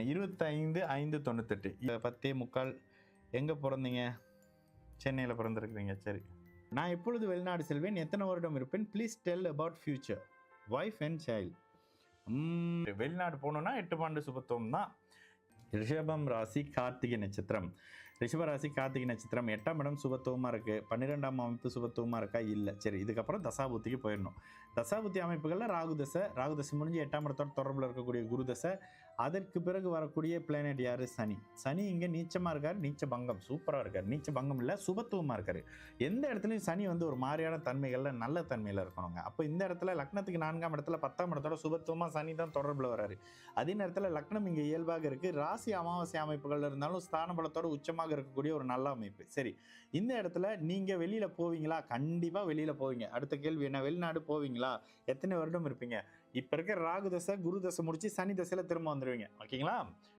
25/5/98 10:45 எங்கே பிறந்தீங்க? சென்னையில் பிறந்திருக்கிறீங்க. சரி. நான் எப்பொழுது வெளிநாடு செல்வேன்? எத்தனை வருடம் இருப்பேன்? Please tell about future wife and child. வெளிநாடு போகணுன்னா 8 பாண்டு சுபத்துவம் தான். ரிஷபம் ராசி கார்த்திகை நட்சத்திரம். ரிஷப ராசி கார்த்திகை நட்சத்திரம் 8ஆம் இடம் சுபத்துவமாக இருக்குது. 12ஆம் அமைப்பு சுபத்துவமாக இருக்கா? இல்லை. சரி, இதுக்கப்புறம் தசாபுத்திக்கு போயிடணும். தசாபுத்தி அமைப்புகளில் ராகுதசை முடிஞ்சு 8ஆம் இடத்தோட தொடர்பில் இருக்கக்கூடிய குரு தசை. அதற்கு பிறகு வரக்கூடிய பிளானட் யார்? சனி. சனி இங்கே நீச்சமாக இருக்கார். நீச்ச பங்கம் சூப்பராக இருக்கார். நீச்ச பங்கம் இல்லை, சுபத்துவமாக இருக்கார். எந்த இடத்துலையும் சனி ஒரு மாதிரியான தன்மைகளில் நல்ல தன்மையில் இருக்கணுங்க. அப்போ இந்த இடத்துல லக்னத்துக்கு 4ஆம் இடத்துல 10ஆம் இடத்தோட சுபத்துவமாக சனி தான் தொடர்பில் வராரு. அதே நேரத்தில் லக்னம் இங்கே இயல்பாக இருக்குது. ராசி அமாவாசை அமைப்புகள் இருந்தாலும் ஸ்தான பலத்தோட உச்சமாக இருக்கக்கூடிய ஒரு நல்ல அமைப்பு. சரி, இந்த இடத்துல நீங்க வெளியில போவீங்களா? கண்டிப்பா வெளியில போவீங்க. அடுத்த கேள்வி என்ன? வெளிநாடு போவீங்களா? எத்தனை வருடம் இருப்பீங்க? இப்ப இருக்க ராகு தசை குரு தசை முடிச்சு சனி தசையில திரும்ப வந்துருவீங்க. ஓகேங்களா?